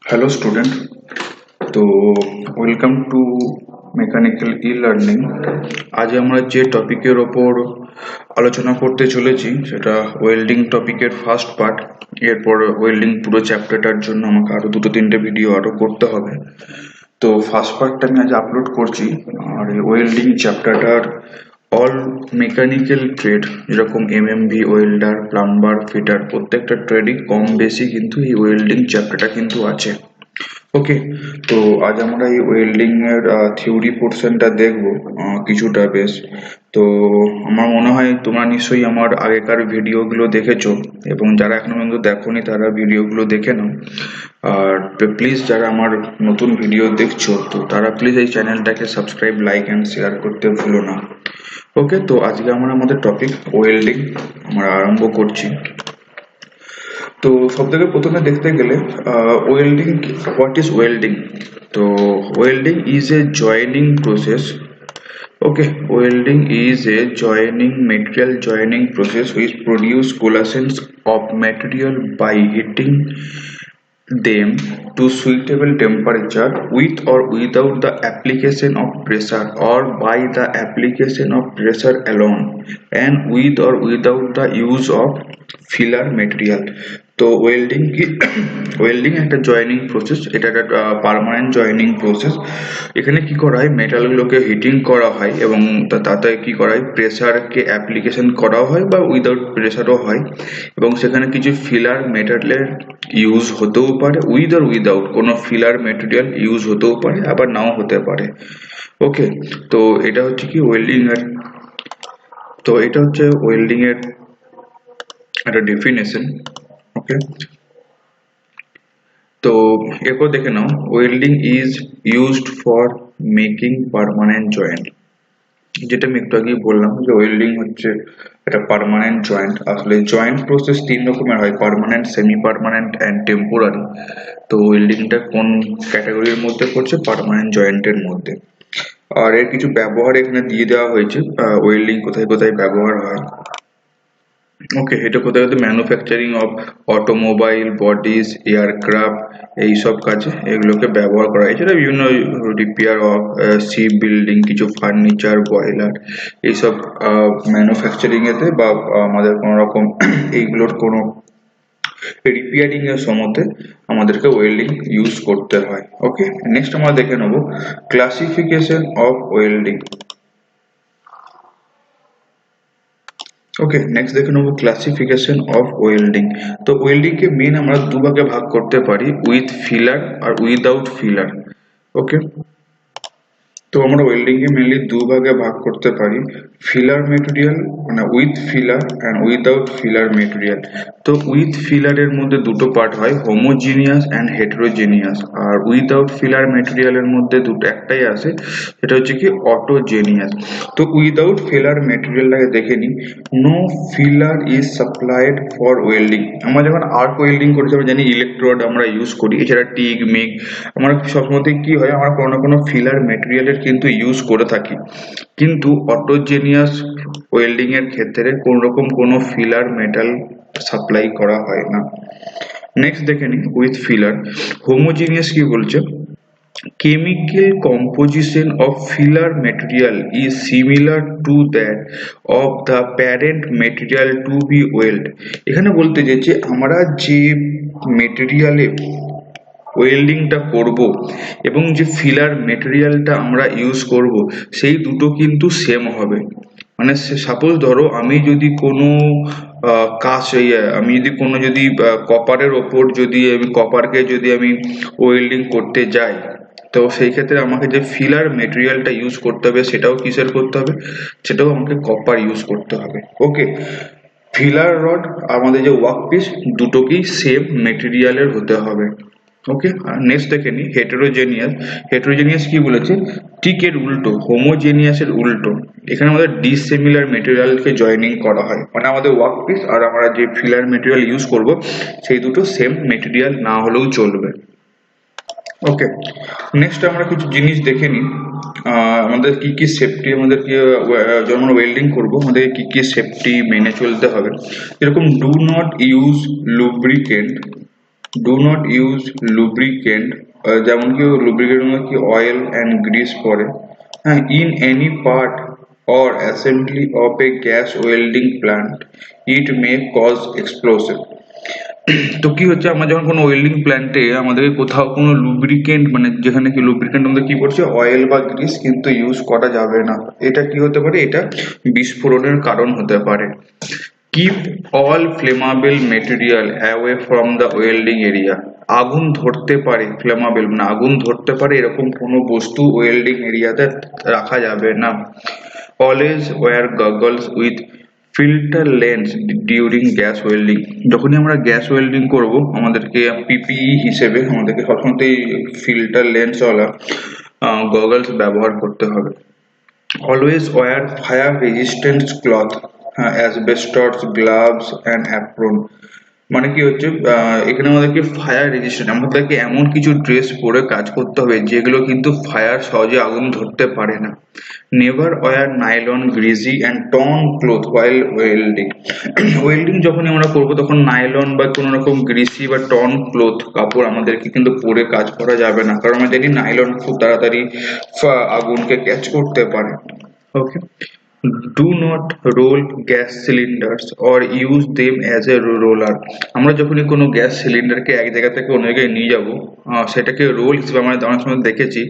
Hello student, তো welcome to mechanical e learning. আজ আমরা যে টপিকের ওপর আলোচনা করতে চলেছি সেটা ওয়েল্ডিং টপিকের ফার্স্ট পার্ট। এরপর ওয়েল্ডিং পুরো চ্যাপ্টারটার জন্য আমাকে আরো দুটো তিনটে ভিডিও আরো করতে হবে। তো ফার্স্ট পার্টটা আমি আজ আপলোড করছি। আর এই ওয়েল্ডিং চ্যাপ্টারটার অল মেকানিক্যাল ট্রেড যেরকম এমএমভি, ওয়েল্ডার, প্লাম্বার, ফিটার প্রত্যেকটা ট্রেডই কম বেশি কিন্তু এই ওয়েল্ডিং চ্যাপ্টারটা কিন্তু আছে। ওকে, তো আজ আমরা এই ওয়েল্ডিং এর থিওরি পোর্শনটা দেখবো কিছুটা বেশ। তো আমার মনে হয় তোমরা নিশ্চয়ই আমার আগেকার ভিডিওগুলো দেখেছো, এবং যারা এখনো পর্যন্ত দেখোনি তারা ভিডিওগুলো দেখে নাও। আর প্লিজ যারা আমার নতুন ভিডিও দেখছো তো তারা প্লিজ এই চ্যানেলটাকে সাবস্ক্রাইব, লাইক অ্যান্ড শেয়ার করতে ভুলো না। ওকে, তো আজকে আমরা আমাদের টপিক ওয়েল্ডিং আমরা আরম্ভ করছি। তো সব থেকে প্রথমে দেখতে গেলে ওয়েল্ডিং, হোয়াট ইজ ওয়েল্ডিং? তো welding is a joining process. Okay, welding is a material joining process which produce coalescence of material by heating them to suitable temperature with or without the application of pressure, or by the application of pressure alone, and with or without the use of filler material. তো welding কি? Welding একটা joining process, এটা একটা permanent joining process. এখানে কি করা হয়, মেটালগুলোকে heating করা হয় এবং তাতে কি করা হয়, প্রেসারকে অ্যাপ্লিকেশন করা হয় বা উইদাউট প্রেসারও হয়, এবং সেখানে কিছু ফিলার মেটেরিয়ালের ইউজ হতেও পারে, উইথ আর উইদাউট কোনো ফিলার মেটেরিয়াল ইউজ হতেও পারে, আবার নাও হতে পারে। ওকে, তো এটা হচ্ছে কি ওয়েল্ডিং এর, তো এটা হচ্ছে ওয়েল্ডিং এর একটা ডেফিনেশন। ওকে, তো এরপর দেখে নাও, welding is used for making permanent joint. যেটা আমি একটু আগেই বললাম যে ওয়েল্ডিং হচ্ছে একটা পার্মানেন্ট জয়েন্ট। আসলে জয়েন্ট প্রসেস তিন রকমের হয়, permanent, semi permanent and temporary. তো ওয়েল্ডিংটা কোন ক্যাটাগরির মধ্যে পড়ছে? পার্মানেন্ট জয়েন্টের মধ্যে। আর এর কিছু ব্যবহার এখানে দিয়ে দেওয়া হয়েছে, ওয়েল্ডিং কোথায় কোথায় ব্যবহার হয়। ওকে, এটা কোথায় কোথায় manufacturing of automobile, bodies, aircraft, এইসব কাজে এগুলোকে ব্যবহার করা হয়। এছাড়া বিভিন্ন রিপেয়ার অফ শিপ বিল্ডিং, কিছু ফার্নিচার, বয়লার, এইসব ম্যানুফ্যাকচারিং এতে বা আমাদের কোনো রকম এইগুলোর কোনো রিপেয়ারিং এর সময়তে আমাদেরকে ওয়েল্ডিং ইউজ করতে হয়। ওকে, নেক্সট আমরা দেখে নেব classification of welding. Okay, next দেখে নেবো ক্লাসিফিকেশন অফ ওয়েল্ডিং। তো ওয়েল্ডিং কে মেন আমরা দুভাগে ভাগ করতে পারি, উইথ ফিলার আর উইদাউট ফিলার। ওকে, তো আমরা ওয়েল্ডিং কে মেনলি দুভাগে ভাগ করতে পারি, ফিলার মেটেরিয়াল মানে with filler and without filler material. তো উইথ ফিলারের মধ্যে দুটো পার্ট হয়, হোমোজিনিয়াস অ্যান্ড হেটেরোজেনিয়াস। আর উইদাউট ফিলার মেটেরিয়ালের মধ্যে দুটো একটাই আসে, সেটা হচ্ছে কি অটোজেনিয়াস। তো উইদাউট ফিলার মেটেরিয়ালটাকে দেখে নিই। No filler is supplied for welding. আমরা যখন আর্ক ওয়েল্ডিং করেছি আমরা জানি ইলেকট্রোড আমরা ইউজ করি, এছাড়া টিগ, মিগ, আমরা সবসময় কি হয়, আমরা কোনো না কোনো ফিলার মেটেরিয়ালের কিন্তু ইউজ করে থাকি। কিন্তু অটোজেনিয়াস ওয়েল্ডিং এর ক্ষেত্রে কোন রকম কোনো ফিলার মেটাল সাপ্লাই করা হয় না। নেক্সট দেখে নিই উইথ ফিলার। হোমোজেনিয়াস কি বলছে, chemical composition of filler material is similar to that of the parent material to be weld। এখানে বলতে চাইছে আমরা যে মেটেরিয়ালে ওয়েল্ডিংটা করব এবং যে ফিলার মেটেরিয়ালটা আমরা ইউজ করব সেই দুটো কিন্তু সেম হবে। মানে সাপোজ ধরো আমি যদি কোনো আমি যদি কোনো যদি কপারের ওপর যদি আমি কপারকে যদি আমি ওয়েল্ডিং করতে যাই, তো সেই ক্ষেত্রে আমাকে যে ফিলার মেটেরিয়ালটা ইউজ করতে হবে সেটাও কিসের করতে হবে, সেটাও আমাকে কপার ইউজ করতে হবে। ওকে, ফিলার রড আমাদের যে ওয়ার্ক পিস দুটোকেই সেম মেটেরিয়ালের হতে হবে। ওকে, নেক্সট দেখে নি হেটেরোজেনিয়াস। হেটেরোজেনিয়াস কি বলেছে, ঠিক এর উল্টো, হোমোজেনিয়াস এর উল্টো। এখানে আমাদের ডিসিমিলার মেটেরিয়ালকে জয়েনিং করা হয়, মানে আমাদের ওয়ার্ক পিস আর আমরা যে ফিলার মেটেরিয়াল ইউজ করব সেই দুটো সেম মেটেরিয়াল না হলেও চলবে। ওকে, নেক্সট আমরা কিছু জিনিস দেখে নিই। আমাদের কি কি সেফটি, আমাদের কি যখন ওয়েল্ডিং করবো আমাদের কি কি সেফটি মেনে চলতে হবে। যেরকম do not use lubricant, do not use lubricant, যেমন কি লুব্রিকেন্ট কি অয়েল অ্যান্ড গ্রিস পরে, হ্যাঁ, in any part or assembly of a gas welding plant, it may cause explosion. তো কি হচ্ছে, আমরা যখন কোনো ওয়েল্ডিং প্ল্যান্টে আমাদেরকে কোথাও কোনো লুব্রিকেন্ট, মানে যেখানে কি লুব্রিকেন্ট আমাদের কি করছে অয়েল বা গ্রিস কিন্তু ইউজ করা যাবে না। এটা কি হতে পারে, এটা বিস্ফোরণের কারণ হতে পারে। Keep all flammable material away from the welding area. আগুন ধরতে পারে, ফ্লেমাবেল মানে আগুন ধরতে পারে এরকম কোনো বস্তু ওয়েল্ডিং এরিয়াতে রাখা যাবে না। Always wear goggles with filter lens during gas welding. যখনই আমরা গ্যাস ওয়েল্ডিং করব আমাদেরকে পিপিই হিসেবে আমাদেরকে সবসময় ফিল্টার লেন্সওয়ালা গগলস ব্যবহার করতে হবে। Always wear fire resistant cloth, asbestos gloves and apron. মানে কি হচ্ছে, এখানে আমাদেরকে ফায়ার রেজিস্ট্যান্ট, আমাদেরকে এমন কিছু ড্রেস পরে কাজ করতে হবে যেগুলো কিন্তু ফায়ার সহজে আগুন ধরতে পারে না। Never wear nylon greasy and torn cloth while welding. Welding যখনই আমরা করবো তখন নাইলন বা কোনো রকম গ্রিসি বা টর্ন ক্লোথ কাপড় আমাদেরকে কিন্তু পরে কাজ করা যাবে না, কারণ আমরা জানি নাইলন খুব তাড়াতাড়ি আগুনকে ক্যাচ করতে পারে। Okay, do not roll gas cylinders or use them as a roller. আমরা যখনই কোনো গ্যাস সিলিন্ডারকে এক জায়গা থেকে অন্য জায়গায় নিয়ে যাবো, সেটাকে রোল হিসেবে আমরা অনেক সময় দেখেছি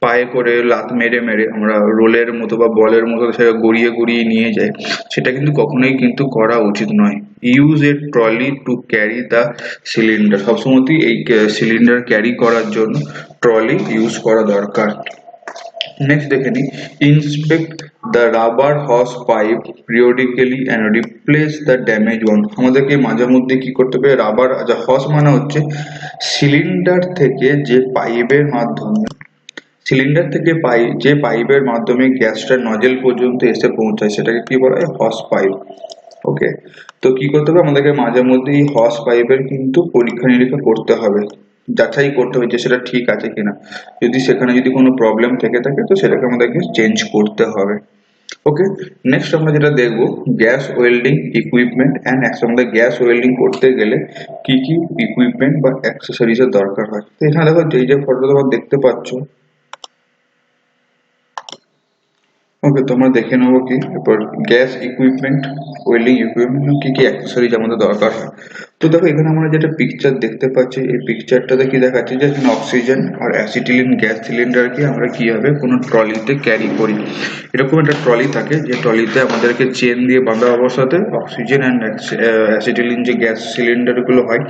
পায়ে করে লাত মেরে মেরে আমরা রোলের মতো বা বলের মতো সেটা গড়িয়ে গড়িয়ে নিয়ে যাই, সেটা কিন্তু কখনোই কিন্তু করা উচিত নয়। Use a trolley to carry the cylinder. সবসময়ই এই সিলিন্ডার ক্যারি করার জন্য ট্রলি ইউজ করা দরকার। নেক্সট দেখে নিই, inspect the rubber hose pipe periodically and replace the damage one. আমাদেরকে মাঝে মধ্যে কি করতে হবে, রাবার যা হস মানে হচ্ছে সিলিন্ডার থেকে যে পাইপের মাধ্যমে, সিলিন্ডার থেকে যে পাইপের মাধ্যমে গ্যাসটা নজেল পর্যন্ত এসে পৌঁছায় সেটাকে কি বলা হয়, হস পাইপ। ওকে, তো কি করতে হবে আমাদেরকে মাঝে মধ্যে এই হস পাইপের কিন্তু পরীক্ষা নিরীক্ষা করতে হবে, যাচাই করতে হবে যে সেটা ঠিক আছে কিনা। যদি সেখানে যদি কোনো প্রবলেম থেকে থাকে তো সেটাকে আমাদেরকে চেঞ্জ করতে হবে। ওকে, নেক্সট আমরা যেটা দেখবো গ্যাস ওয়েল্ডিং ইকুইপমেন্ট অ্যান্ড একসঙ্গে গ্যাস ওয়েল্ডিং করতে গেলে কি কি ইকুইপমেন্ট বা অ্যাক্সেসরিজ এর দরকার হয়। তো এখানে দেখো এই যে ফটোটা তোমরা দেখতে পাচ্ছ, ওকে, তোমরা দেখে নেবো কি এরপর গ্যাস ইকুইপমেন্ট ওয়েল্ডিং ইকুইপমেন্ট কি কি অ্যাক্সেসরিজ আমাদের দরকার হয়। তো দেখো এখানে আমরা যেটা পিকচার দেখতে পাচ্ছি, এই পিকচারটাতে কি দেখাচ্ছে যে এখানে অক্সিজেন আর অ্যাসিটিলিন গ্যাস সিলিন্ডারকে আমরা কিভাবে কোনো ট্রলিতে ক্যারি করি। এরকম একটা ট্রলি থাকে যে ট্রলিতে আমাদেরকে চেন দিয়ে বাঁধা অবস্থাতে অক্সিজেন অ্যান্ড অ্যাসিটিলিন যে গ্যাস সিলিন্ডারগুলো হয়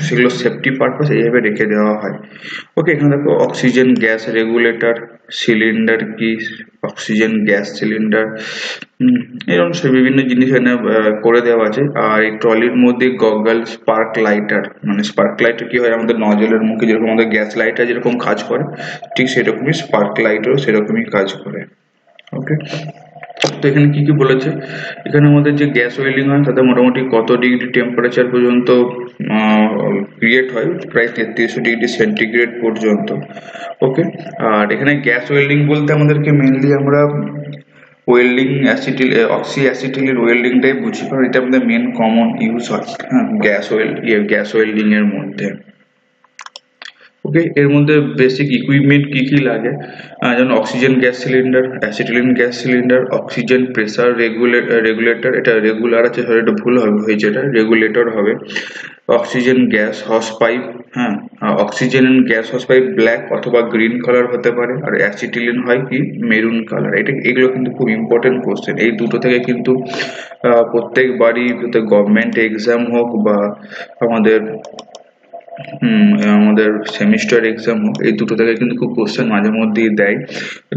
সেগুলো সেফটি পারপাস এইভাবে রেখে দেওয়া হয়। ওকে, এখানে দেখো অক্সিজেন গ্যাস রেগুলেটর, সিলিন্ডার কি, অক্সিজেন গ্যাস সিলিন্ডার, এরকম সে বিভিন্ন জিনিস এখানে করে দেওয়া আছে। আর এই ট্রলির মধ্যে গগল, স্পার্ক লাইটার, মানে স্পার্ক লাইটার কি হয় আমাদের নজলের মুখে যেরকম আমাদের গ্যাস লাইটার যেরকম কাজ করে ঠিক সেরকমই স্পার্ক লাইটারও সেরকমই কাজ করে। ওকে, তো এখানে কি কি বলেছে, এখানে আমাদের যে গ্যাস ওয়েল্ডিং হয় তাতে মোটামুটি কত ডিগ্রি টেম্পারেচার পর্যন্ত ক্রিয়েট হয়, প্রায় 3300 ডিগ্রি সেন্টিগ্রেড পর্যন্ত। ওকে, আর এখানে গ্যাস ওয়েল্ডিং বলতে আমাদেরকে মেনলি আমরা ওয়েল্ডিং অক্সি অ্যাসিটিলের ওয়েল্ডিংটাই বুঝি, কারণ এটা আমাদের মেন কমন ইউজ হয় হ্যাঁ গ্যাস ওয়েল্ডিং এর মধ্যে। ওকে, এর মধ্যে বেসিক ইকুইপমেন্ট কি কি লাগে, যেমন oxygen gas cylinder, acetylene gas cylinder, oxygen pressure regulator, এটা রেগুলার আছে সরি এটা ভুল হয়েছে, এটা রেগুলেটর হবে। অক্সিজেন গ্যাস হস পাইপ, হ্যাঁ, অক্সিজেন গ্যাস হস পাইপ ব্ল্যাক অথবা গ্রিন কালার হতে পারে, আর অ্যাসিটিলিন হয় কি মেরুন কালার। এগুলো কিন্তু খুব ইম্পর্টেন্ট কোশ্চেন, এই দুটো থেকে কিন্তু প্রত্যেকবারই গভর্নমেন্ট এক্সাম হোক বা আমাদের আমাদের সেমিস্টার এক্সাম হোক, এই দুটো থেকে কিন্তু খুব কোশ্চেন মাঝে মধ্যেই দেয়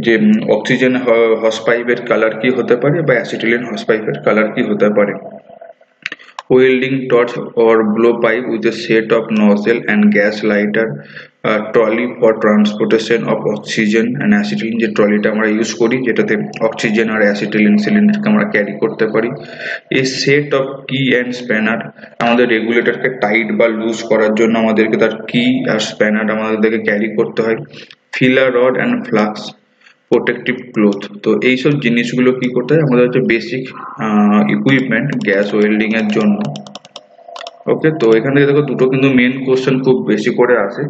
যে অক্সিজেন হস পাইপের কালার কি হতে পারে বা অ্যাসিটিলিন হস পাইপের কালার কি হতে পারে। welding torch or blowpipe with a set of nozzle and gas lighter, trolley for transportation of oxygen and acetylene, যে ট্রলিটা আমরা ইউজ করি যেটাতে অক্সিজেন আর অ্যাসিটিলিন সিলিন্ডারকে আমরা ক্যারি করতে পারি। এ সেট অফ কি অ্যান্ড স্প্যানার, আমাদের রেগুলেটরকে টাইট বা লুজ করার জন্য আমাদেরকে তার কি আর স্প্যানার আমাদেরকে ক্যারি করতে হয়। Filler rod and flux, protective cloth. তো এইসব জিনিসগুলো কি করতে হয়, আমাদের হচ্ছে বেসিক ইকুইপমেন্ট গ্যাস ওয়েল্ডিং এর জন্য। ওকে, তো এখান থেকে দেখো দুটো কিন্তু মেন কোশ্চেন খুব বেশি করে আসে,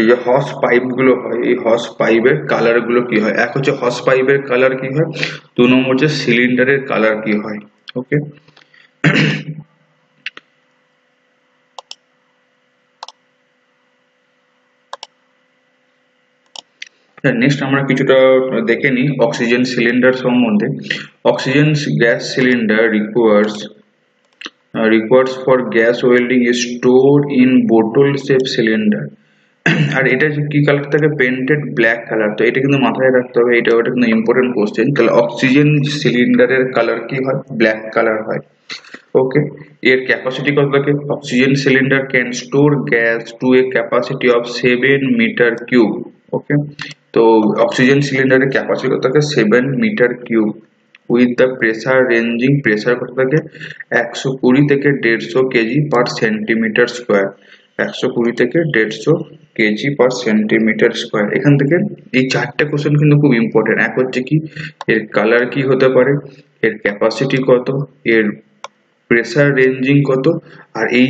যে হস পাইপ গুলো হয়, এই হস পাইপের কালার গুলো কি হয়। এক হচ্ছে হস পাইপের কালার কি হয়, 2 নম্বর হচ্ছে সিলিন্ডারের কালার কি হয়। ওকে, নেক্সট আমরা কিছুটা দেখে নিই অক্সিজেন সিলিন্ডার সম্বন্ধে। Oxygen gas cylinder requires for gas welding is stored in bottle shape cylinder আর এটা যে কি কালার থাকে, পেন্টেড ব্ল্যাক কালার। তো এটা কিন্তু মাথায় রাখতে হবে, এটা ওটা কিন্তু ইম্পর্টেন্ট কোশ্চেন। তাহলে অক্সিজেন সিলিন্ডারের কালার কি হয়, ব্ল্যাক কালার হয়। ওকে, এর ক্যাপাসিটি কত থাকে, oxygen cylinder can store gas to a capacity of 7 metre cube. Okay, তো অক্সিজেন সিলিন্ডারের ক্যাপাসিটি কত থাকে, 7 metre cube. With the pressure ranging, pressure কত থাকে, 120 থেকে 150 কেজি পার সেন্টিমিটার স্কোয়ার। 120 থেকে 150 কেজি পার সেন্টিমিটার স্কোয়ার। এখান থেকে এই চারটে কোশ্চেন কিন্তু খুব ইম্পর্টেন্ট। এক হচ্ছে কি, এর কালার কি হতে পারে, এর ক্যাপাসিটি কত, এর প্রেসার রেঞ্জিং কত, আর এই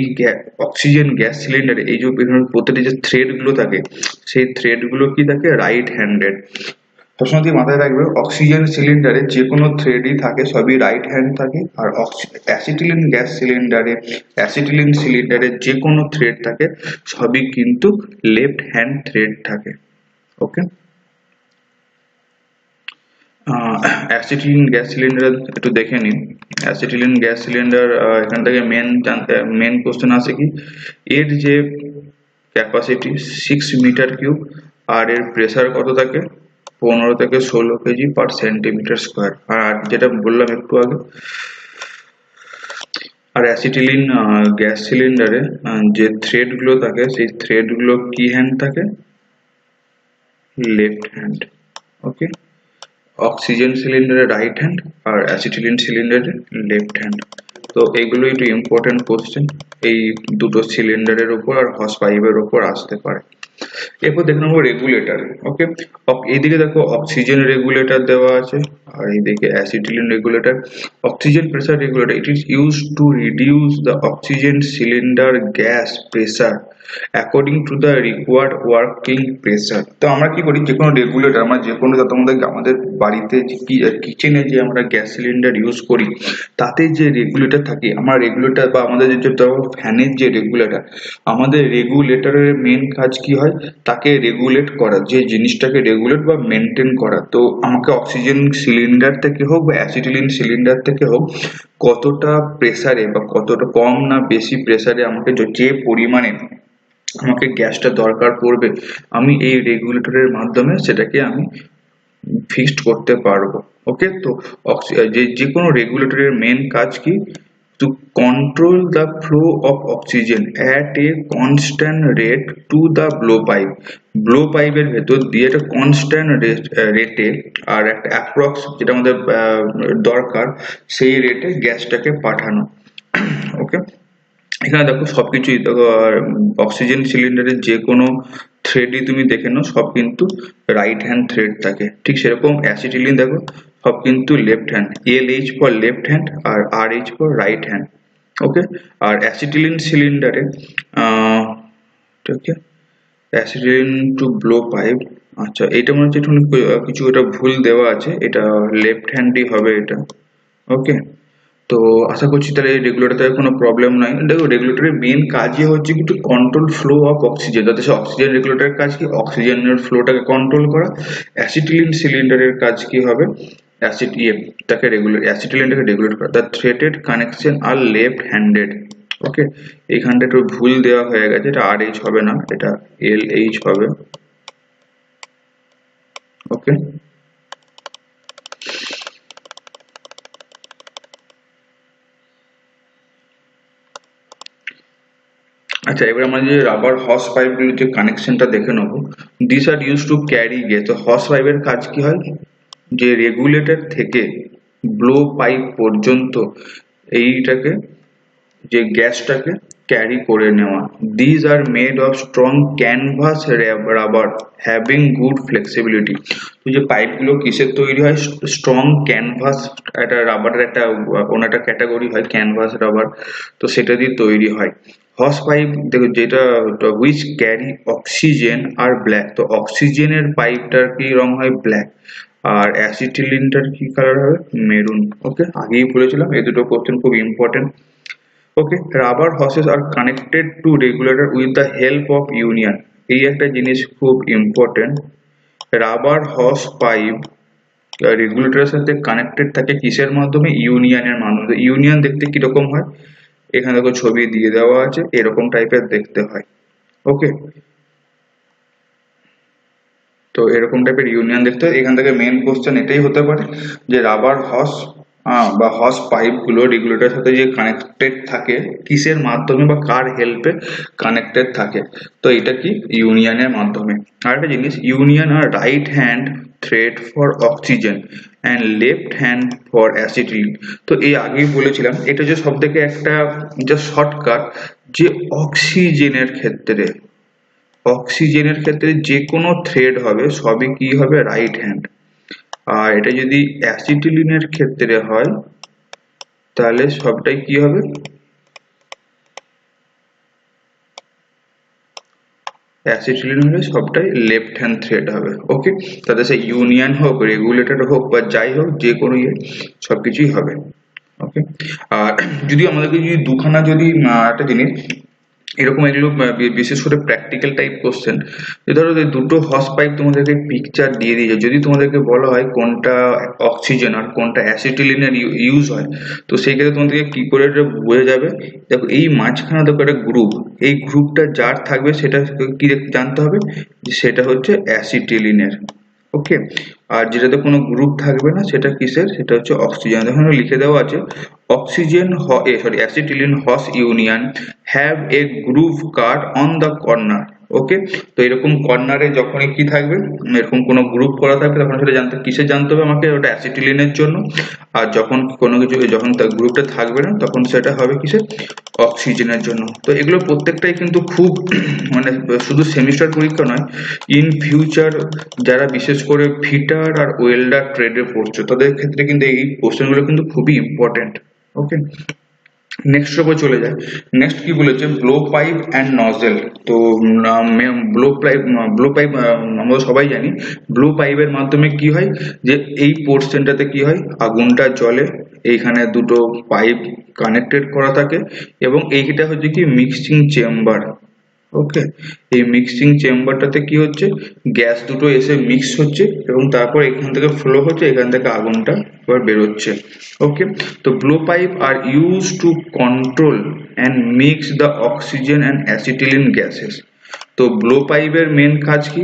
অক্সিজেন গ্যাস সিলিন্ডারে এই যে প্রতিটি যে থ্রেড গুলো থাকে, সেই থ্রেড গুলো কি থাকে, রাইট হ্যান্ডেড। সবসময় মাথায় রাখবে, অক্সিজেন সিলিন্ডারে যে কোনো থ্রেডই থাকে সবই রাইট হ্যান্ড থাকে, আর অ্যাসিটিলিন সিলিন্ডারে যে কোনো থ্রেড থাকে সবই কিন্তু লেফট হ্যান্ড থ্রেড থাকে। ওকে, অ্যাসিটিলিন গ্যাস সিলিন্ডার একটু দেখে নিন। অ্যাসিটিলিন গ্যাস সিলিন্ডার, এখান থেকে মেন কোশ্চেন আসে কি, এর যে ক্যাপাসিটি 6 মিটার কিউব, আর এর প্রেসার কত থাকে, 15 থেকে 16 কেজি পার সেন্টিমিটার স্কোয়ার। আর যেটা বললাম একটু আগে, আর অ্যাসিটিলিন গ্যাস সিলিন্ডারে যে থ্রেড গুলো থাকে, সেই থ্রেড গুলো কি হ্যান্ড থাকে, লেফট হ্যান্ড। ওকে, অক্সিজেন সিলিন্ডারে রাইট হ্যান্ড আর অ্যাসিটিলিন সিলিন্ডারে লেফট হ্যান্ড। তো এগুলো একটু ইম্পর্টেন্ট কোশ্চেন, এই দুটো সিলিন্ডারের উপর আর হস পাইপের উপর আসতে পারে। এরপর দেখে নেবো রেগুলেটর। ওকে, এইদিকে দেখো অক্সিজেন রেগুলেটর দেওয়া আছে, আর এইদিকে acetylene regulator. Oxygen pressure regulator, it is use to reduce the oxygen cylinder gas pressure according to the required working pressure. তো আমরা কি করি, যে কোনো রেগুলেটর, আমরা যে কোনো আমাদের বাড়িতে কিচেনে যে আমরা গ্যাস সিলিন্ডার ইউজ করি, তাতে যে রেগুলেটর থাকে, আমার রেগুলেটর বা আমাদের যে ফ্যানের যে রেগুলেটর, আমাদের রেগুলেটরের মেন কাজ কি হয়, তাকে রেগুলেট করা, যে জিনিসটাকে রেগুলেট বা মেনটেন করা। তো আমাকে অক্সিজেন সিলিন্ডার থেকে হোক বা অ্যাসিটিলিন সিলিন্ডার থেকে হোক, কতটা প্রেসারে বা কতটা কম না বেশি প্রেসারে আমাকে যে পরিমাণে আমাকে গ্যাসটা দরকার পড়বে, আমি এই রেগুলেটরের মাধ্যমে সেটাকে আমি ফিক্সড করতে পারবো। ওকে, তো যে কোনো রেগুলেটরের মেন কাজ কি, to control the flow of oxygen at a constant rate to the blowpipe. ব্লোপাইপের ভেতর দিয়ে একটা কনস্ট্যান্ট রেটে আর একটা অ্যাপ্রক্স যেটা আমাদের দরকার, সেই রেটে গ্যাসটাকে পাঠানো। ওকে, এখানে দেখো সবকিছুই দেখো, আর অক্সিজেন সিলিন্ডারের যে কোনো থ্রেডই তুমি দেখে নাও, সব কিন্তু রাইট হ্যান্ড থ্রেড থাকে। ঠিক সেরকম অ্যাসিটিলিন দেখো, সব কিন্তু left hand, LH for left hand আর RH for right hand. Okay, আর অ্যাসিটিলিন সিলিন্ডারে okay, acetylene to blow pipe, আচ্ছা এটা মনে হচ্ছে একটু কিছু এটা ভুল দেওয়া আছে, এটা লেফট হ্যান্ডই হবে এটা। ওকে, তো আশা করছি তাহলে এই রেগুলেটরে কোনো প্রবলেম নাই। দেখো রেগুলেটরের মেন কাজই হচ্ছে কিন্তু কন্ট্রোল ফ্লো অফ অক্সিজেন, যাতে সে অক্সিজেন, রেগুলেটরের কাজ কি, অক্সিজেনের ফ্লোটাকে কন্ট্রোল করা। অ্যাসিটিলিন সিলিন্ডারের কাজ কি হবে, অ্যাসিটিলিনটাকে রেগুলেট করা। The threaded connection are left handed. Okay, এইখানটা একটু ভুল দেওয়া হয়ে গেছে, এটা RH হবে না, এটা LH হবে। ওকে, আচ্ছা, এবার আমরা যে রাবার হস পাইপগুলোর যে কানেকশনটা দেখে নেবো। This are use to carry gas. তো হস পাইপের কাজ কি হয়, যে রেগুলেটর থেকে ব্লো পাইপ পর্যন্ত এইটাকে, যে গ্যাসটাকে ক্যারি করে নেওয়া। These are made of strong canvas rubber having good flexibility. তো যে পাইপগুলো কিসের তৈরি হয়, স্ট্রং ক্যানভাস, একটা রাবারের একটা কোনো একটা ক্যাটাগরি হয় ক্যানভাস রাবার, তো সেটা দিয়ে তৈরি হয়। হস পাইপ দেখো যেটা which carry oxygen are black, তো অক্সিজেনের পাইপটার কি রং হয়, ব্ল্যাক, আর অ্যাসিটিলিনটার কি কালার হবে, মেরুন। ওকে, আগেই বলেছিলাম এই দুটো কোশ্চেন খুব important. Okay, rubber hoses are connected to regulator with the help of union. এই একটা জিনিস খুব ইম্পর্টেন্ট। রাবার হস পাইপ রেগুলেটরের সাথে কানেক্টেড থাকে কিসের মাধ্যমে, ইউনিয়নের মাধ্যমে। ইউনিয়ন দেখতে কিরকম হয়, এখানে দেখো ছবি দিয়ে দেওয়া আছে, এরকম টাইপের দেখতে হয়। ওকে, তো এরকম টাইপের ইউনিয়ন দেখতে হয়। এখান থেকে মেন কোশ্চেন এটাই হতে পারে যে রাবার হস বা হস পাইপ গুলো রেগুলেটরের সাথে যে কানেক্টেড থাকে কিসের মাধ্যমে বা কার হেল্পে কানেক্টেড থাকে, তো এটা কি, ইউনিয়নের মাধ্যমে। আর একটা জিনিস, union are right hand thread for oxygen and left hand for acetylene. তো এই আগেই বলেছিলাম এটা যে সব থেকে একটা যে শর্টকাট, যে অক্সিজেনের ক্ষেত্রে, অক্সিজেনের ক্ষেত্রে যে কোনো থ্রেড হবে সবই কি হবে, রাইট হ্যান্ড। আর এটা যদি অ্যাসিটিলিনের ক্ষেত্রে হয় তাহলে সবটাই কি হবে, অ্যাসিটিলিন হলে সবটাই লেফট হ্যান্ড থ্রেড হবে। ওকে, তাতে সে ইউনিয়ন হোক, রেগুলেটর হোক বা যাই হোক, যে কোনো ইয়ে সবকিছুই হবে। ওকে, আর যদি আমাদেরকে যদি দুখানা যদি একটা জিনিস এরকম, এগুলো বিশেষ করে প্র্যাকটিক্যাল টাইপ কোশ্চেন, যে ধরো যে দুটো হস পাইপ তোমাদেরকে পিকচার দিয়ে দিয়েছে, যদি তোমাদেরকে বলা হয় কোনটা অক্সিজেন আর কোনটা অ্যাসিটিলিনের ইউজ হয়, তো সেই ক্ষেত্রে তোমাদেরকে কি করে এটা বোঝা যাবে, দেখো এই মাঝখানে দেখো একটা গ্রুপ, এই গ্রুপটা যার থাকবে সেটা কি জানতে হবে, যে সেটা হচ্ছে অ্যাসিটিলিনের। ওকে, আর যেটাতে কোনো গ্রুপ থাকবে না সেটা কিসের, সেটা হচ্ছে অক্সিজেন। এখানে লিখে দেওয়া আছে oxygen acetylene hose union have a groove cut on the corner. Okay, তো এরকম কর্নারে যখনই কি থাকবে, এরকম কোনো গ্রুপ করা থাকবে, তখন সেটা জানতে কিসে জানতে হবে আমাকে, ওটা অ্যাসিটিলিনের জন্য। আর যখন কোনো কিছু, যখন তার গ্রুপটা থাকবে না তখন সেটা হবে কিসের, অক্সিজেনের জন্য। তো এগুলো প্রত্যেকটাই কিন্তু খুব মানে শুধু সেমিস্টার পরীক্ষা নয়, ইন ফিউচার যারা বিশেষ করে ফিটার আর ওয়েল্ডার ট্রেডে পড়ছে তাদের ক্ষেত্রে কিন্তু এই কোশ্চেনগুলো কিন্তু খুবই ইম্পর্টেন্ট। ওকে, নেক্সট ওপর চলে যায়। নেক্সট কি বলেছে, ব্লো পাইপ অ্যান্ড নজেল। তো ব্লো পাইপ আমরা সবাই জানি, ব্লো পাইপের মাধ্যমে কি হয়, যে এই পোর্শনটাতে কি হয়, আগুনটা জ্বলে, এইখানে দুটো পাইপ কানেক্টেড করা থাকে, এবং এইটা হচ্ছে কি মিক্সিং চেম্বার। ওকে, এই মিক্সিং চেম্বারটাতে কি হচ্ছে, গ্যাস দুটো এসে মিক্স হচ্ছে এবং তারপর এখান থেকে ফ্লো হচ্ছে, এখান থেকে আগুনটা এবার বেরোচ্ছে। ওকে, তো blow pipe are use to control and mix the oxygen and acetylene gases. তো ব্লো পাইপের মেন কাজ কি,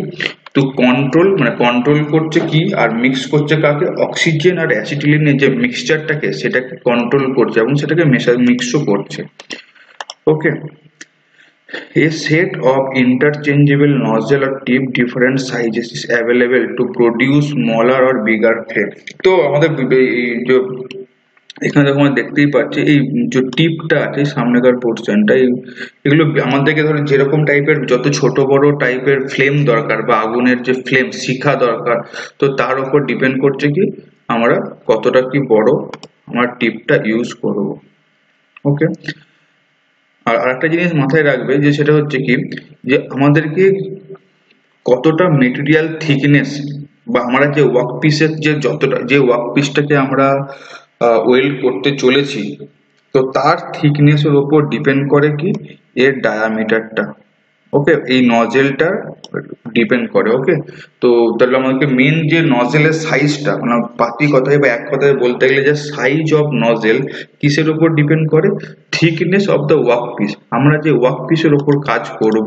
তো কন্ট্রোল, মানে কন্ট্রোল করছে কি আর মিক্স করছে কাকে, অক্সিজেন আর অ্যাসিটিলিনের যে মিক্সচারটাকে সেটাকে কন্ট্রোল করছে এবং সেটাকে মিক্সও করছে। ওকে, a set of interchangeable nozzle or tip different sizes is available to produce smaller or bigger flame. তো আমাদের এই যে এখানে দেখো আমরা দেখতেই পাচ্ছি এই যে টিপটা আছে সামনেকার পোর্শনটা, এগুলো আমাদেরকে ধরো যেরকম টাইপের যত ছোট বড় টাইপের ফ্লেম দরকার বা আগুনের যে ফ্লেম শিখা দরকার, তো তার উপর ডিপেন্ড করছে কি আমরা কতটা কি বড় আমার টিপটা ইউজ করব। ওকে, আর আরেকটা জিনিস মাথায় রাখবে যে সেটা হচ্ছে কি, যে আমাদেরকে কতটা মেটেরিয়াল থিকনেস বা আমরা যে ওয়ার্ক পিসের যে যতটা, যে ওয়ার্ক পিসটাকে আমরা ওয়েল্ড করতে চলেছি, তো তার থিকনেসের উপর ডিপেন্ড করে কি এর ডায়ামিটারটা। ওকে, এই নজেলটা ডিপেন্ড করে। ওকে, তো তাহলে আমাদেরকে মেন যে নজেলের সাইজটা, মানে বাকি কথায় বা এক কথায় বলতে গেলে যে সাইজ অফ নজেল কিসের উপর ডিপেন্ড করে, thickness of the work piece. আমরা যে ওয়ার্ক পিসের উপর কাজ করব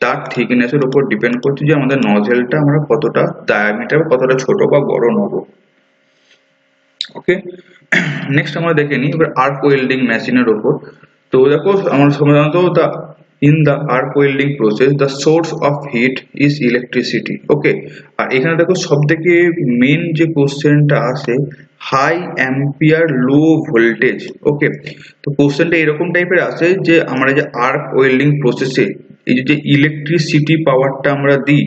তার থিকনেসের উপর ডিপেন্ড করছে যে আমাদের নজেলটা আমরা কতটা ডায়ামিটার, কতটা ছোট বা বড় নেব। ওকে, নেক্সট আমরা দেখে নিই এবার আর্ক ওয়েল্ডিং মেশিনের ওপর। তো দেখো আমরা সাধারণত in the arc welding process the source of heat is electricity. Okay, আর এখানে দেখো সবথেকে মেন যে কোশ্চেনটা আসে হাই অ্যাম্পিয়ার লো ভোল্টেজ। ওকে, তো কোশ্চেনটা এরকম টাইপের আসে যে আমরা যে আর্ক ওয়েল্ডিং প্রসেসে এই যে ইলেকট্রিসিটি পাওয়ারটা আমরা দিই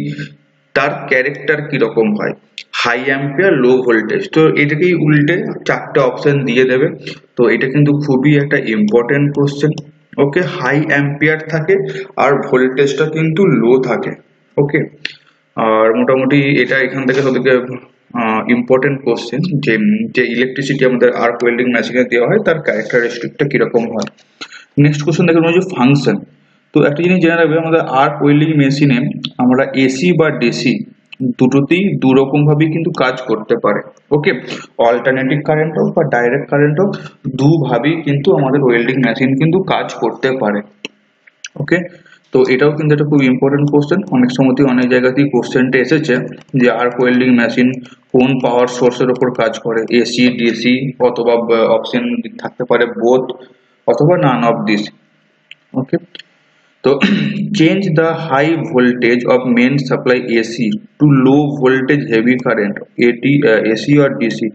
তার ক্যারেক্টার কিরকম হয়, হাই অ্যাম্পিয়ার লো ভোল্টেজ। তো এটাকেই উল্টে চারটে অপশন দিয়ে দেবে। তো এটা কিন্তু খুবই একটা ইম্পর্টেন্ট কোশ্চেন। ওকে, হাই অ্যাম্পিয়ার থাকে আর ভোল্টেজটা কিন্তু লো থাকে। ওকে, আর মোটামুটি এটা এখান থেকে সবথেকে ইম্পর্টেন্ট কোশ্চেন যে যে ইলেকট্রিসিটি আমাদের আর্ক ওয়েল্ডিং মেশিনে দেওয়া হয় তার ক্যারেক্টারিস্টিকটা কিরকম হয়। নেক্সট কোশ্চেন দেখে যে ফাংশন। তো একটা জিনিস জেনে রাখবে আমাদের আর্ক ওয়েল্ডিং মেশিনে আমরা এসি বা ডিসি দুটোতেই দুরকম ভাবে কিন্তু কাজ করতে পারে। ওকে, অল্টারনেটিভ কারেন্ট হোক বা ডাইরেক্ট কারেন্ট হোক দুভাবেই কিন্তু আমাদের ওয়েল্ডিং মেশিন কিন্তু কাজ করতে পারে। ওকে, তো এটাও কিন্তু একটা খুব ইম্পর্টেন্ট কোশ্চেন, অনেক সময়তেই অনেক জায়গাতেই কোশ্চেনটা এসেছে যে আর্ক ওয়েল্ডিং মেশিন কোন পাওয়ার সোর্সের উপর কাজ করে, এসি ডিসি অথবা অপশন থাকতে পারে বোথ অথবা নান অফ দিস। ওকে, তো change the high voltage of main supply AC to low voltage heavy current এটি এসি আর DC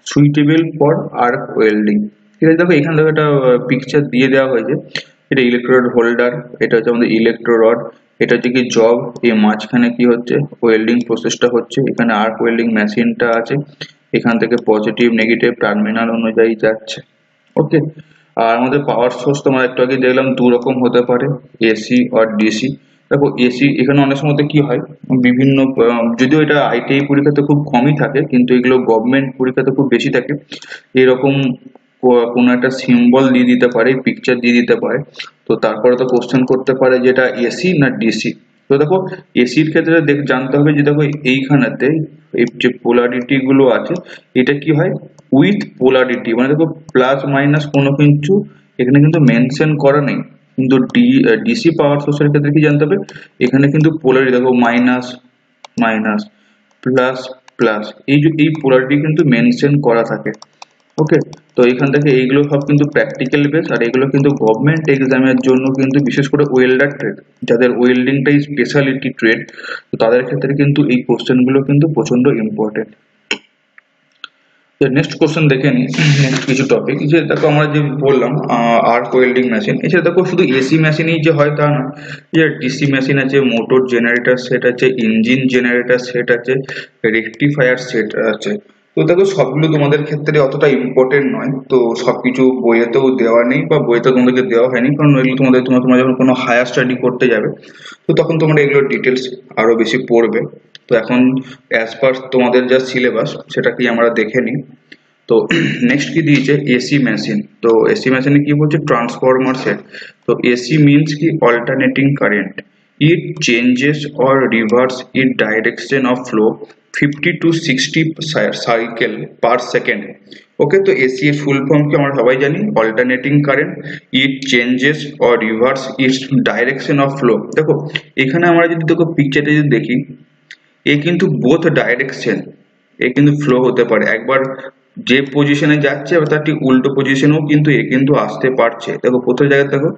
suitable for arc welding. ঠিক আছে, দেখো এখানে দেখো একটা পিকচার দিয়ে দেওয়া হয়েছে, এটা ইলেকট্রোড হোল্ডার, এটা হচ্ছে আমাদের ইলেকট্রোরড, এটা হচ্ছে কি জব, এই মাঝখানে কি হচ্ছে ওয়েল্ডিং প্রসেসটা হচ্ছে, এখানে আর্ক ওয়েল্ডিং মেশিনটা আছে, এখান থেকে পজিটিভ নেগেটিভ টার্মিনাল অনুযায়ী যাচ্ছে। ওকে, আর আমাদের পাওয়ার সোর্স তোমরা একটু আগে দেখলাম দু রকম হতে পারে, এসি আর ডিসি। দেখো এসি এখানে অনেক সময় কি হয় বিভিন্ন যদিও এটা আইটিআই পরীক্ষাতে খুব কমই থাকে কিন্তু এগুলো গভর্নমেন্ট পরীক্ষাতে খুব বেশি থাকে, এরকম কোনো একটা সিম্বল দিয়ে দিতে পারে, পিকচার দিয়ে দিতে পারে, তো তারপরে তো কোশ্চেন করতে পারে যেটা এসি না ডিসি। তো দেখো এসির ক্ষেত্রে জানতে হবে যে দেখো এইখানেতে এই যে পোলারিটি গুলো আছে এটা কি হয় উইথ পোলারিটি, মানে দেখো প্লাস মাইনাস কোনো কিছু এখানে কিন্তু মেনশন করা নেই, কিন্তু ডিসি পাওয়ার সোর্সের ক্ষেত্রে কি জানতে হবে এখানে কিন্তু পোলারিটি দেখো মাইনাস মাইনাস প্লাস প্লাস এই যে এই পোলারিটি কিন্তু মেনশন করা থাকে। ওকে, তো এখান থেকে এইগুলো সব কিন্তু প্র্যাকটিক্যাল বেস, আর এগুলো কিন্তু গভর্নমেন্ট এক্সামের জন্য কিন্তু বিশেষ করে ওয়েল্ডার ট্রেড যাদের ওয়েল্ডিংটাই স্পেশালিটি ট্রেড তো তাদের ক্ষেত্রে কিন্তু এই কোশ্চেন গুলো কিন্তু প্রচন্ড ইম্পর্টেন্ট। নেক্সট কোশ্চেন দেখে নিই, নেক্সট কিছু টপিক যে দেখো আমরা যে বললাম আর্ক ওয়েল্ডিং মেশিন, এছাড়া দেখো শুধু এসি মেশিনই যে হয় তা না, যে ডিসি মেশিন আছে, মোটর জেনারেটর সেট আছে, ইঞ্জিন জেনারেটর সেট আছে, রেকটিফায়ার সেট আছে। তো দেখো সবগুলো তোমাদের ক্ষেত্রে অতটা ইম্পর্টেন্ট নয়, তো সবকিছু বইয়েতেও দেওয়া নেই বা বইতে তোমাদেরকে দেওয়া হয়নি, কারণ এগুলো তোমরা যখন কোনো হায়ার স্টাডি করতে যাবে তো তখন তোমরা এগুলোর ডিটেলস আরো বেশি পড়বে। তো এখন অ্যাজ পার তোমাদের যা সিলেবাস সেটা কি আমরা দেখে নিই। তো নেক্সট কি দিয়েছে এসি মেশিন, তো এসি মেশিনে কি বলছে ট্রান্সফরমার সেট। তো এসি মিনস কি alternating current, it changes or reverse its direction of flow 50 to 60 cycle per second। Okay, তো এসি এর ফুল ফর্ম কি আমরা সবাই জানি alternating current, it changes or reverse its direction of flow. দেখো এখানে আমরা যদি দেখো পিকচারটা যদি দেখি এ কিন্তু বোথ ডাইরেকশন এ কিন্তু ফ্লো হতে পারে, একবার যে পজিশনে যাচ্ছে তার ঠিক উল্টো পজিশনেও কিন্তু এ কিন্তু আসতে পারছে। দেখো প্রথম জায়গায় দেখো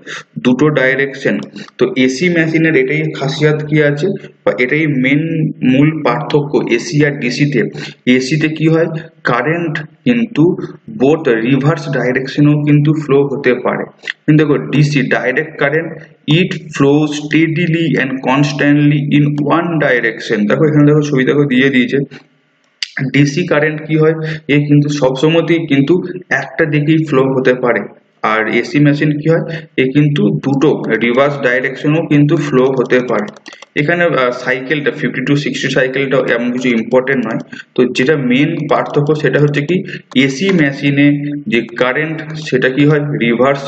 দুটো ডাইরেকশন, তো এসি মেশিনের এটাই খাসিয়াত কি আছে বা এটাই মেন মূল পার্থক্য এসি আর ডিসিতে। এসিতে কি হয় কারেন্ট কিন্তু বোথ রিভার্স ডাইরেকশনেও কিন্তু ফ্লো হতে পারে, কিন্তু দেখো DC direct current it flow steadily and constantly in one direction. দেখো এখানে দেখো ছবি দেখো দিয়ে দিয়েছে ডিসি কারেন্ট কি হয় এ কিন্তু সবসময়তেই কিন্তু একটা দিকেই ফ্লো হতে পারে, আর এসি মেশিন কি হয় এ কিন্তু দুটো রিভার্স ডাইরেকশনও কিন্তু ফ্লো হতে পারে। এখানে সাইকেলটা 50 to 60 সাইকেলটা এমন কিছু ইম্পর্টেন্ট নয়, তো যেটা মেন পার্থক্য সেটা হচ্ছে কি এসি মেশিনে যে কারেন্ট সেটা কি হয় রিভার্স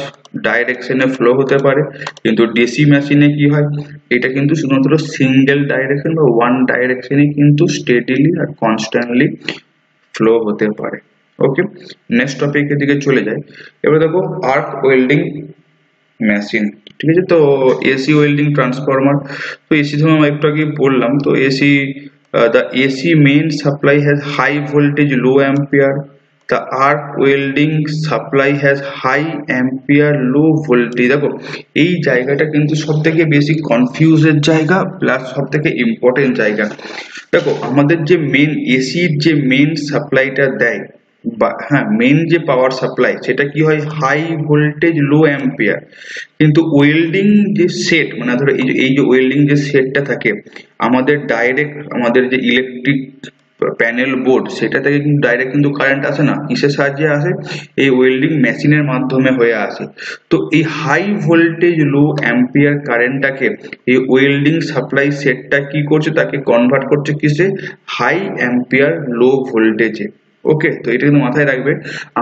ডাইরেকশনে ফ্লো হতে পারে, কিন্তু ডিসি মেশিনে কি হয় এটা কিন্তু শুধুমাত্র সিঙ্গেল ডাইরেকশন বা ওয়ান ডাইরেকশনে কিন্তু স্টেডিলি আর কনস্ট্যান্টলি ফ্লো হতে পারে। ওকে, নেক্সট টপিকের দিকে চলে যায়। এবার দেখো আর্ক ওয়েল্ডিং মেশিন, ঠিক আছে, তো এসি ওয়েল্ডিং ট্রান্সফরমার। তো এসি ধরুন আমরা একটু আগে বললাম, তো AC the AC main supply has high voltage low ampere the arc welding supply has high ampere low voltage। দেখো এই জায়গাটা কিন্তু সব থেকে বেশি কনফিউজের জায়গা প্লাস সব থেকে ইম্পর্টেন্ট জায়গা। দেখো আমাদের যে মেন এসির যে মেন সাপ্লাইটা দেয় বা হ্যাঁ মেন যে পাওয়ার সাপ্লাই সেটা কি হয় হাই ভোল্টেজ লো অ্যাম্পিয়ার, কিন্তু ওয়েল্ডিং যে সেট মানে ধরো এই যে ওয়েল্ডিং যে সেটটা থাকে আমাদের ডাইরেক্ট আমাদের যে ইলেকট্রিক প্যানেল বোর্ড সেটা থেকে কিন্তু ডাইরেক্ট কিন্তু কারেন্ট আসে না, কিসের সাহায্যে আসে এই ওয়েল্ডিং মেশিনের মাধ্যমে হয়ে আসে। তো এই হাই ভোল্টেজ লো অ্যাম্পিয়ার কারেন্টটাকে এই ওয়েল্ডিং সাপ্লাই সেটটা কি করছে তাকে কনভার্ট করছে কিসে হাই অ্যাম্পিয়ার লো ভোল্টেজে। ওকে, তো এটা কিন্তু মাথায় রাখবে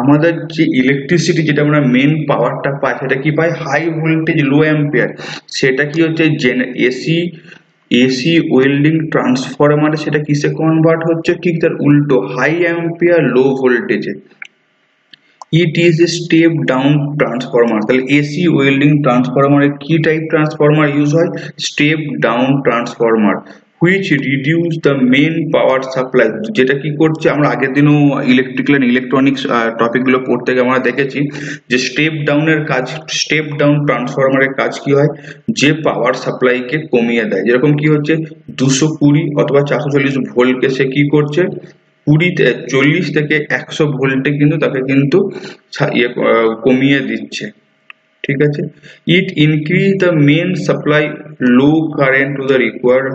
আমাদের যে ইলেকট্রিসিটি যেটা আমরা মেন পাওয়ারটা পাই সেটা কি পাই হাই ভোল্টেজ লো অ্যাম্পিয়ার, সেটা কি হচ্ছে এসি এসি ওয়েল্ডিং ট্রান্সফরমারে সেটা কিসে কনভার্ট হচ্ছে ঠিক তার উল্টো হাই অ্যাম্পিয়ার লো ভোল্টেজে। It is a step down transformer. তাহলে এসি ওয়েল্ডিং ট্রান্সফরমারে কি টাইপ ট্রান্সফরমার ইউজ হয় step down transformer which reduce the main power supply, যেটা কি করছে আমরা আগের দিনও ইলেকট্রিক্যাল এন্ড ইলেকট্রনিক্স টপিকগুলো পড়তে গিয়ে আমরা দেখেছি যে স্টেপ ডাউনের কাজ স্টেপ ডাউন ট্রান্সফরমারের কাজ কি হয় যে পাওয়ার সাপ্লাইকে কমিয়ে দেয়, যেরকম কি হচ্ছে 220 অথবা 440 ভোল্টকে সে কি করছে 40 থেকে 100 ভোল্টে কিন্তু তাকে কিন্তু কমিয়ে দিচ্ছে। ঠিক আছে, it increase the main supply low current to the required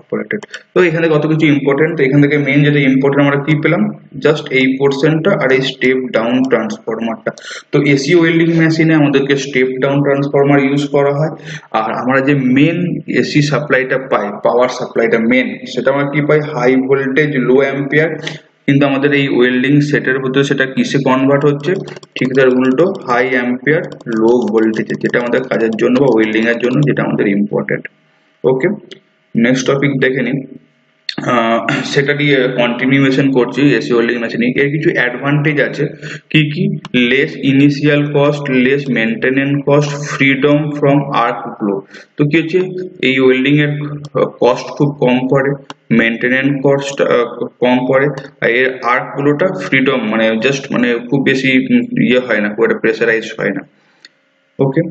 operated. তো এখানে কত কিছু ইম্পর্টেন্ট, তো এখান থেকে মেন যেটা ইম্পর্টেন্ট আমরা কি পেলাম জাস্ট এই পোর্শনটা আর এই স্টেপ ডাউন ট্রান্সফরমারটা। তো এসি ওয়েল্ডিং মেশিনে আমাদেরকে স্টেপ ডাউন ট্রান্সফরমার ইউজ করা হয়, আর আমরা যে মেন এসি সাপ্লাইটা পাই পাওয়ার সাপ্লাইটা মেন সেটা আমরা কি পাই হাই ভোল্টেজ লো অ্যাম্পিয়ার, কিন্তু আমাদের এই ওয়েল্ডিং সেটের মধ্যে সেটা কিসে কনভার্ট হচ্ছে ঠিক তার উল্টো হাই অ্যাম্পিয়ার লো ভোল্টেজে, যেটা আমাদের কাজের জন্য বা ওয়েল্ডিং এর জন্য যেটা আমাদের ইম্পর্টেন্ট। ওকে, নেক্সট টপিক দেখে নিই, সেটা দিয়ে কন্টিনিউয়েশন করছি এসি ওয়েল্ডিং মেশিনে। এর কিছু অ্যাডভান্টেজ আছে কি কি less initial cost less maintenance cost freedom from arc flow. তো কি হচ্ছে এই ওয়েল্ডিং এর কস্ট খুব কম পড়ে, মেনটেনেন্স কস্ট কম পড়ে, আর এর আর্ক গুলোটা ফ্রিডম মানে জাস্ট মানে খুব বেশি ইয়ে হয় না, খুব একটা প্রেসারাইজ হয় না। ওকে,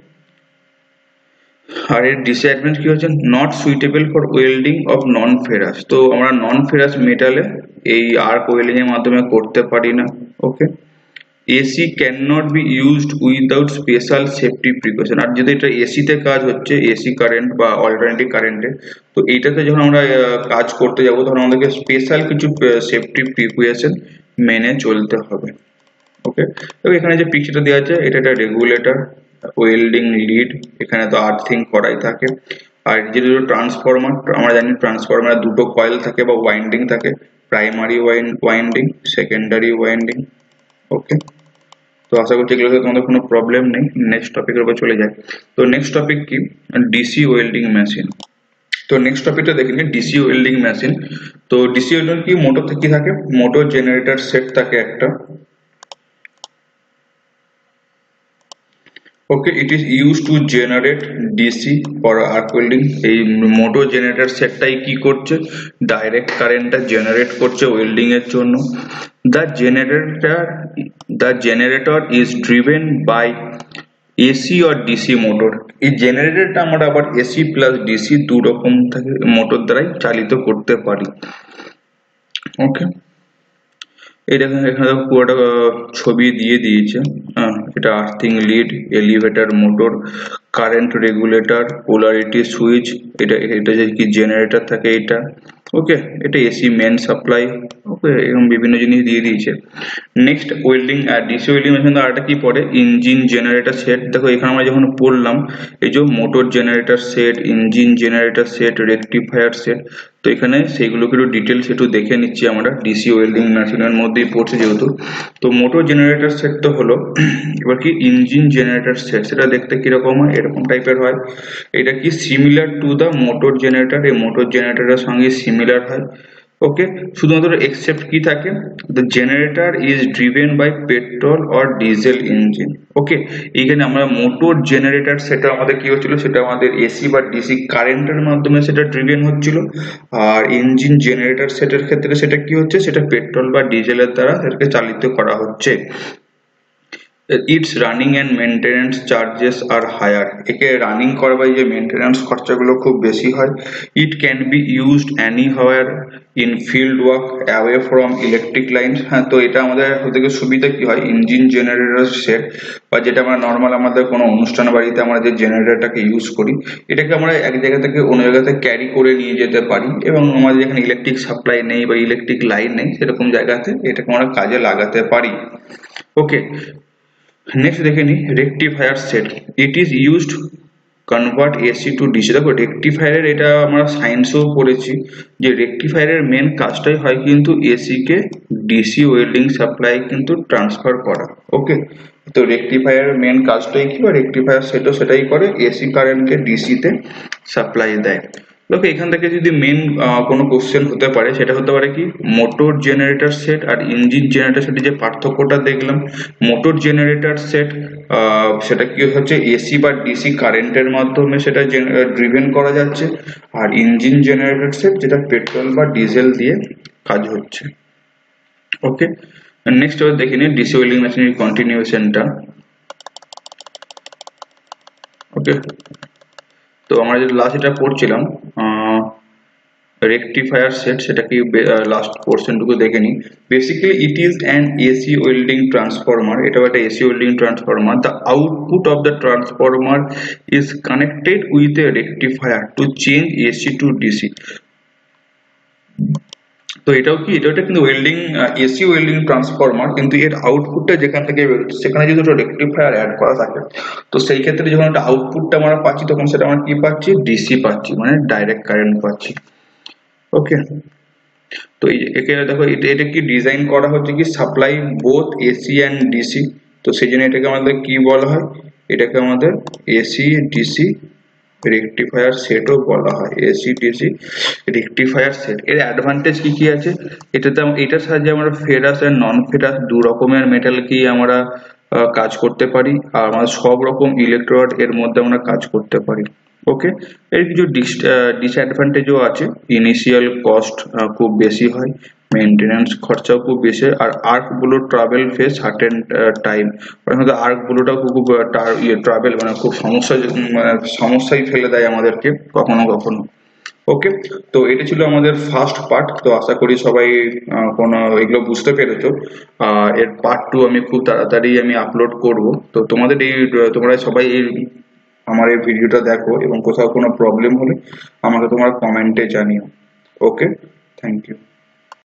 আর এর ডিসঅ্যাডভান্টেজ কি হচ্ছে not suitable for welding of non ferrous. তো আমরা নন ফেরাস মেটালে এই আর্ক ওয়েল্ডিং এর মাধ্যমে করতে পারি না। Okay, AC can not be used without special safety precaution. আর যদি এটা এসিতে কাজ হচ্ছে এসি কারেন্ট বা অল্টারনেটিভ কারেন্টে, তো এইটাতে যখন আমরা কাজ করতে যাব তখন আমাদেরকে স্পেশাল কিছু সেফটি প্রিকশন মেনে চলতে হবে। ওকে, তো এখানে যে পিকচারটা দেওয়া আছে এটা একটা রেগুলেটর ওয়েল্ডিং লিড, এখানে তো আর্থিং করাই থাকে। আর যে দুটো ট্রান্সফরমার আমরা জানি ট্রান্সফরমারে দুটো কয়েল থাকে বা ওয়াইন্ডিং থাকে, প্রাইমারি ওয়াইন্ডিং সেকেন্ডারি ওয়াইন্ডিং। ওকে, তো আশা করছি এগুলোতে তোমাদের কোনো প্রবলেম নেই। নেক্সট টপিকের উপর চলে যায়। তো নেক্সট টপিক কি ডিসি ওয়েল্ডিং মেশিন। তো নেক্সট টপিকটা দেখে নিই ডিসি ওয়েল্ডিং মেশিন। তো ডিসি ওয়েল্ডিং কি মোটর থেকে থাকে মোটর জেনারেটর সেট থাকে একটা। Okay, it is used to generate DC for arc welding। এই মোটর জেনারেটর সেটটাই কি করছে ডাইরেক্ট কারেন্টটা জেনারেট করছে ওয়েল্ডিং এর জন্য। the generator is driven by AC or DC motor. এই জেনারেটরটা আমরা আবার AC প্লাস DC দু রকম থেকে মোটর দ্বারাই চালিত করতে পারি। ওকে, এই দেখেন এখানে পুরোটা ছবি দিয়ে দিয়েছে, এটা earthing lead elevator motor current regulator polarity switch, এটা যে কি জেনারেটর থাকে এটা। ওকে, এটা এসি মেন সাপ্লাই। ওকে, এরকম বিভিন্ন জিনিস দিয়ে দিয়েছে। নেক্সট ওয়েল্ডিং আর ডিসি ওয়েল্ডিং মেশিন আর একটা কি পড়ে ইঞ্জিন জেনারেটর সেট। দেখো এখানে আমরা যখন পড়লাম এই যে motor generator set engine generator set rectifier set, তো এখানে সেইগুলোকে একটু ডিটেলস একটু দেখে নিচ্ছি আমরা ডিসি ওয়েল্ডিং মেশিনের মধ্যেই পড়ছে যেহেতু। তো মোটর জেনারেটর সেট তো হলো, এবার কি ইঞ্জিন জেনারেটর সেট সেটা দেখতে কিরকম হয় এরকম টাইপের হয়। এটা কি similar to the motor generator, এই মোটর জেনারেটরের সঙ্গে সিমিলার হয়। ওকে, শুধুমাত্র এক্সেপ্ট কি থাকে, the generator is driven by petrol or diesel engine. Okay, এইখানে আমরা মোটর জেনারেটর সেটা আমাদের কি হচ্ছিল, সেটা আমাদের এসি বা ডিসি কারেন্টের মাধ্যমে সেটা ড্রিভেন হচ্ছিল। আর ইঞ্জিন জেনারেটর সেটের ক্ষেত্রে সেটা কি হচ্ছে, সেটা পেট্রোল বা ডিজেলের দ্বারা সেটাকে চালিত করা হচ্ছে। Its running and maintenance charges are higher, একে রানিং করবার যে মেনটেন্যান্স খরচাগুলো খুব বেশি হয়। It can be used anywhere in field work away from electric lines. হ্যাঁ, তো এটা আমাদের থেকে সুবিধা কি হয়, ইঞ্জিন জেনারেটর সেট বা যেটা আমরা নর্মাল আমাদের কোনো অনুষ্ঠান বাড়িতে আমরা যে জেনারেটরটাকে ইউজ করি, এটাকে আমরা এক জায়গা থেকে অন্য জায়গাতে ক্যারি করে নিয়ে যেতে পারি, এবং আমাদের যেখানে ইলেকট্রিক সাপ্লাই নেই বা ইলেকট্রিক লাইন নেই সেরকম জায়গাতে এটাকে আমরা কাজে লাগাতে পারি। ওকে, নেক্সট দেখে নি rectifier set, it is used convert AC two DC. দেখো রেকটিফায়ারের এটা আমরা সায়েন্সেও পড়েছি যে রেকটিফায়ারের মেন কাজটাই হয় কিন্তু এসি কে ডিসি ওয়েল্ডিং সাপ্লাই কিন্তু ট্রান্সফার করা। ওকে, তো রেকটিফায়ারের মেন কাজটাই কি, বা রেকটিফায়ার সেটও সেটাই করে, এসি কারেন্টকে ডিসি তে সাপ্লাই দেয়। দেখো এখান থেকে যদি মেন কোনো কোশ্চেন হতে পারে, সেটা হতে পারে কি, মোটর জেনারেটর সেট আর ইঞ্জিন জেনারেটর সেটের যে পার্থক্যটা দেখলাম। মোটর জেনারেটর সেট সেটা কি হচ্ছে, এসি বা ডিসি কারেন্টের মাধ্যমে সেটা ড্রিভেন করা যাচ্ছে। আর ইঞ্জিন জেনারেটর সেট যেটা পেট্রোল বা ডিজেল দিয়ে কাজ হচ্ছে। ওকে, নেক্সট এবার দেখে নিই ডিসি ওয়েল্ডিং মেশিনের কন্টিনিউশনটা। ওকে, তো আমরা যে লাস্ট এটা পড়ছিলাম রেকটিফায়ার সেট, সেটা কি লাস্ট পোর্শনটুকু দেখে নিই। Basically it is an AC welding transformer, এটাও একটা AC welding transformer. The output of the transformer is connected with a rectifier to change AC two DC. তো এটাও কি, এটা কিন্তু ওয়েল্ডিং এসি ওয়েল্ডিং ট্রান্সফরমার, কিন্তু এর আউটপুটটা যেখান থেকে বেরোচ্ছে সেখানে যদি একটা রেকটিফায়ার অ্যাড করা থাকে, তো সেই ক্ষেত্রে যখন একটা আউটপুটটা আমরা পাচ্ছি তখন সেটা আমরা কি পাচ্ছি, ডিসি পাচ্ছি, মানে ডাইরেক্ট কারেন্ট পাচ্ছি। ওকে, তো একে দেখো এটা কি ডিজাইন করা হচ্ছে কি, supply both AC and DC. তো সেই জন্য এটাকে আমাদের কি বলা হয়, এটাকে আমাদের এসি ডিসি রেকটিফায়ার সেটও বলা হয়, এসি ডিসি রেকটিফায়ার সেট। এর অ্যাডভান্টেজ কি কি আছে, এটাতে এটার সাহায্যে আমরা ফেরাস আর নন ফেরাস দু রকমের মেটালকেই আমরা কাজ করতে পারি, আর আমরা সব রকম ইলেকট্রোড এর মধ্যে আমরা কাজ করতে পারি। ওকে, এর কিছু ডিসঅ্যাডভান্টেজও আছে, ইনিশিয়াল কস্ট খুব বেশি হয়, মেনটেনেন্স খরচাও খুব বেশি, আর আর্ক গুলো ট্রাভেল ফেস সার্টেন টাইম, অর্থাৎ আর্ক গুলোটাও খুব ট্রাভেল মানে খুব সমস্যায় ফেলে দেয় আমাদেরকে কখনো কখনো। ওকে, তো এটা ছিল আমাদের ফার্স্ট পার্ট। তো আশা করি সবাই কোনো এগুলো বুঝতে পেরেছো। এর পার্ট 2 আমি খুব তাড়াতাড়ি আমি আপলোড করব। তো তোমাদের তোমরা সবাই আমার এই ভিডিওটা দেখো, এবং কোথাও কোনো প্রবলেম হলে আমাকে তোমরা কমেন্টে জানিও। ওকে, থ্যাংক ইউ।